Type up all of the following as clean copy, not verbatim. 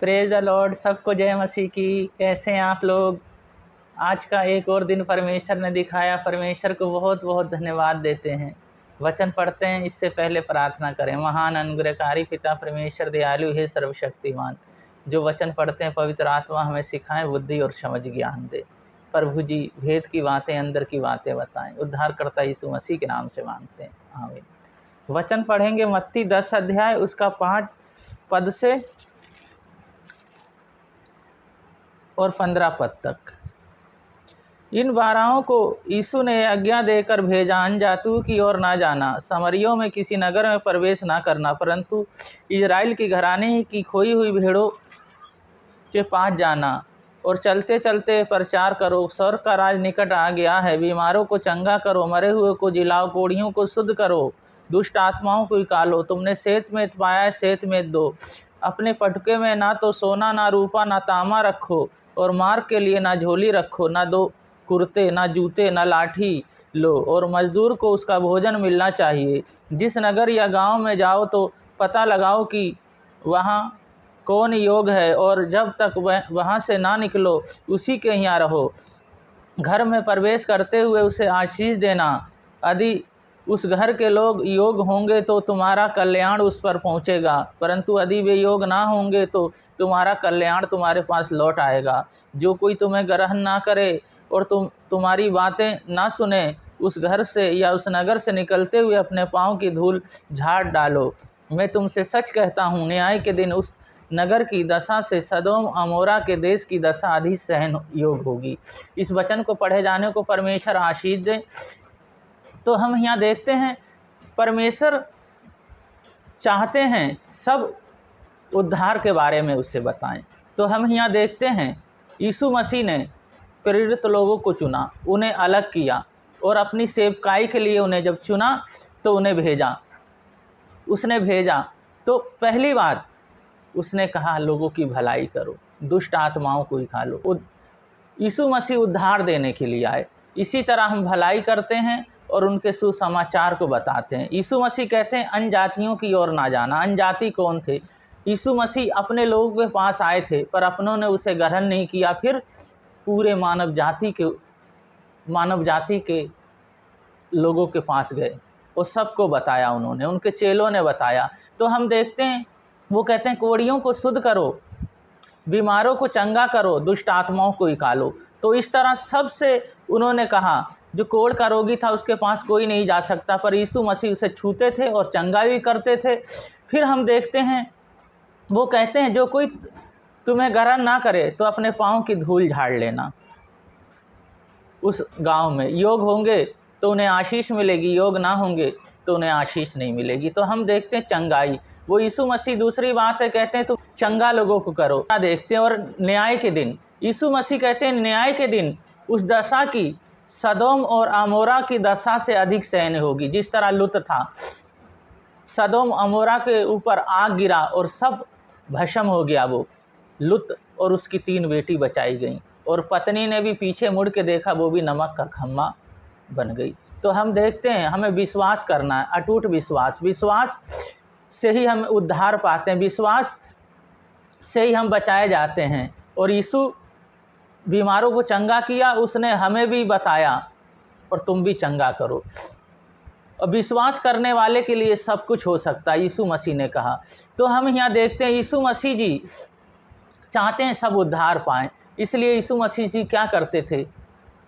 Praise the Lord. सबको जय मसीह की। कैसे हैं आप लोग? आज का एक और दिन परमेश्वर ने दिखाया। परमेश्वर को बहुत बहुत धन्यवाद देते हैं। वचन पढ़ते हैं, इससे पहले प्रार्थना करें। महान अनुग्रहकारी पिता परमेश्वर दयालु है सर्वशक्तिमान, जो वचन पढ़ते हैं पवित्र आत्मा हमें सिखाएं, बुद्धि और समझ ज्ञान दे। प्रभु जी भेद की बातें, अंदर की बातें बताएं। उद्धारकर्ता यीशु मसीह के नाम से मांगते हैं, आमीन। वचन पढ़ेंगे मत्ती 10 अध्याय, उसका 5 पद से और 15 पद तक। इन 12 को यीशु ने आज्ञा देकर भेजा, अन्यजातियों की ओर ना जाना, समरियों में किसी नगर में प्रवेश ना करना, परंतु इजराइल की घराने की खोई हुई भेड़ों के पास जाना और चलते चलते प्रचार करो, स्वर्ग का राज निकट आ गया है। बीमारों को चंगा करो, मरे हुए को जिलाओ, कोढ़ियों को शुद्ध करो, दुष्ट आत्माओं को निकालो। तुमने सेत में पाया है, सेत में दो। अपने पटके में ना तो सोना, ना रूपा, ना तांबा रखो, और मार्ग के लिए ना झोली रखो, ना दो कुर्ते, ना जूते, ना लाठी लो, और मजदूर को उसका भोजन मिलना चाहिए। जिस नगर या गांव में जाओ तो पता लगाओ कि वहाँ कौन योग है, और जब तक वहाँ से ना निकलो उसी के यहाँ रहो। घर में प्रवेश करते हुए उसे आशीष देना। यदि उस घर के लोग योग होंगे तो तुम्हारा कल्याण उस पर पहुँचेगा, परंतु यदि वे योग ना होंगे तो तुम्हारा कल्याण तुम्हारे पास लौट आएगा। जो कोई तुम्हें ग्रहण ना करे और तुम्हारी बातें ना सुने, उस घर से या उस नगर से निकलते हुए अपने पाँव की धूल झाड़ डालो। मैं तुमसे सच कहता हूँ, न्याय के दिन उस नगर की दशा से सदोम अमोरा के देश की दशा अधिक सहन योग होगी। इस वचन को पढ़े जाने को परमेश्वर आशीष दे। तो हम यहाँ देखते हैं परमेश्वर चाहते हैं सब उद्धार के बारे में उससे बताएं। तो हम यहाँ देखते हैं यीशु मसीह ने प्रेरित लोगों को चुना, उन्हें अलग किया, और अपनी सेवकाई के लिए उन्हें जब चुना तो उन्हें भेजा। उसने भेजा तो पहली बात उसने कहा लोगों की भलाई करो, दुष्ट आत्माओं को निकालो। यीशु मसीह उद्धार देने के लिए आए। इसी तरह हम भलाई करते हैं और उनके सुसमाचार को बताते हैं। यीशु मसीह कहते हैं अन्य जातियों की ओर ना जाना। अन्य जाति कौन थे? यीशु मसीह अपने लोगों के पास आए थे, पर अपनों ने उसे ग्रहण नहीं किया। फिर पूरे मानव जाति के लोगों के पास गए और सबको बताया उन्होंने, उनके चेलों ने बताया। तो हम देखते हैं वो कहते हैं कोढ़ियों को शुद्ध करो, बीमारों को चंगा करो, दुष्ट आत्माओं को निकालो। तो इस तरह सबसे उन्होंने कहा। जो कोढ़ का रोगी था उसके पास कोई नहीं जा सकता, पर यीशु मसीह उसे छूते थे और चंगा भी करते थे। फिर हम देखते हैं वो कहते हैं जो कोई तुम्हें ग्रहण ना करे तो अपने पाँव की धूल झाड़ लेना। उस गांव में योग होंगे तो उन्हें आशीष मिलेगी, योग ना होंगे तो उन्हें आशीष नहीं मिलेगी। तो हम देखते हैं चंगाई, वो यीशु मसीह दूसरी बात है, कहते हैं तो चंगा लोगों को करो। देखते हैं और न्याय के दिन यीशु मसीह कहते हैं न्याय के दिन उस दशा की सदोम और अमोरा की दशा से अधिक सहन होगी। जिस तरह लुत था, सदोम अमोरा के ऊपर आग गिरा और सब भस्म हो गया। वो लुत और उसकी 3 बेटी बचाई गई, और पत्नी ने भी पीछे मुड़ के देखा, वो भी नमक का खम्मा बन गई। तो हम देखते हैं हमें विश्वास करना है, अटूट विश्वास। विश्वास से ही हम उद्धार पाते हैं, विश्वास से ही हम बचाए जाते हैं। और यीशु बीमारों को चंगा किया, उसने हमें भी बताया और तुम भी चंगा करो। और विश्वास करने वाले के लिए सब कुछ हो सकता है, यीशु मसीह ने कहा। तो हम यहाँ देखते हैं यीशु मसीह जी चाहते हैं सब उद्धार पाएँ, इसलिए यीशु मसीह जी क्या करते थे?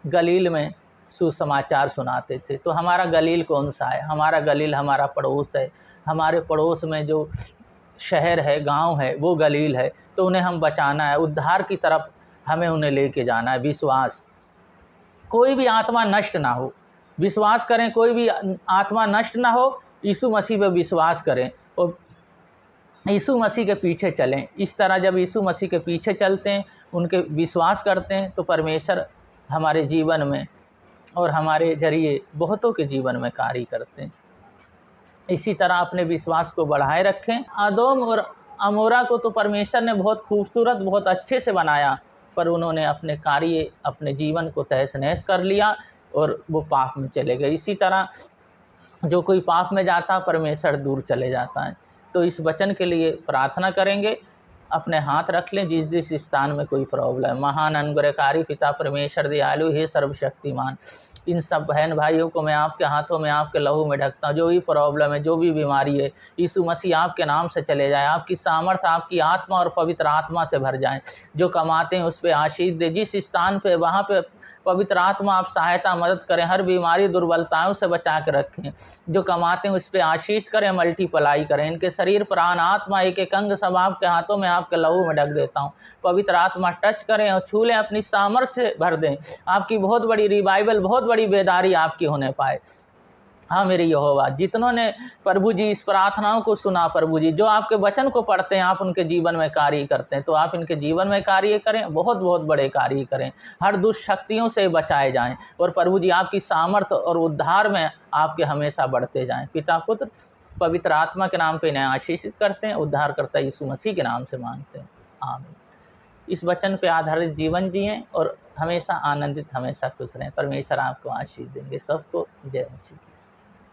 गलील में सुसमाचार सुनाते थे। तो हमारा गलील कौन सा है? हमारा गलील हमारा पड़ोस है। हमारे पड़ोस में जो शहर है, गांव है, वो गलील है। तो उन्हें हम बचाना है, उद्धार की तरफ हमें उन्हें लेके जाना है। विश्वास, कोई भी आत्मा नष्ट ना हो, विश्वास करें, कोई भी आत्मा नष्ट ना हो। यीशु मसीह पर विश्वास करें और यीशु मसीह के पीछे चलें। इस तरह जब यीशु मसीह के पीछे चलते हैं, उनके विश्वास करते हैं, तो परमेश्वर हमारे जीवन में और हमारे जरिए बहुतों के जीवन में कार्य करते हैं। इसी तरह अपने विश्वास को बढ़ाए रखें। अदोम और अमोरा को तो परमेश्वर ने बहुत खूबसूरत, बहुत अच्छे से बनाया, पर उन्होंने अपने कार्य, अपने जीवन को तहस नहस कर लिया और वो पाप में चले गए। इसी तरह जो कोई पाप में जाता, परमेश्वर दूर चले जाता है। तो इस वचन के लिए प्रार्थना करेंगे। अपने हाथ रख लें जिस जिस स्थान में कोई प्रॉब्लम है। महान अनुग्रहकारी पिता परमेश्वर दयालु हे सर्वशक्तिमान, इन सब बहन भाइयों को मैं आपके हाथों में, आपके लहू में ढकता हूँ। जो भी प्रॉब्लम है, जो भी बीमारी है, यीशु मसीह आपके नाम से चले जाए। आपकी सामर्थ, आपकी आत्मा और पवित्र आत्मा से भर जाएं। जो कमाते हैं उस पर आशीष दे, जिस स्थान पे वहाँ पे पवित्र आत्मा आप सहायता मदद करें, हर बीमारी दुर्बलताओं से बचा के रखें। जो कमाते हैं उस पर आशीष करें, मल्टीप्लाई करें। इनके शरीर प्राण आत्मा एक एक अंग सब आपके हाथों में, आपके लहू में ढक देता हूँ। पवित्र आत्मा टच करें और छू लें, अपनी सामर्थ्य से भर दें। आपकी बहुत बड़ी रिवाइवल, बहुत बड़ी बेदारी आपकी होने पाए। हाँ मेरे यहोवा, जितनों ने प्रभु जी इस प्रार्थनाओं को सुना, प्रभु जी जो आपके वचन को पढ़ते हैं, आप उनके जीवन में कार्य करते हैं, तो आप इनके जीवन में कार्य करें, बहुत बहुत बड़े कार्य करें। हर दुष्ट शक्तियों से बचाए जाएं और प्रभु जी आपकी सामर्थ्य और उद्धार में आपके हमेशा बढ़ते जाएं। पिता पुत्र पवित्र आत्मा के नाम पे इन्हें आशीषित करते हैं। उद्धारकर्ता यीशु मसीह के नाम से मांगते हैं, आमीन। इस वचन पे आधारित जीवन जिएं और हमेशा आनंदित, हमेशा खुश रहें। परमेश्वर आपको आशीष देंगे। सबको जय मसीह।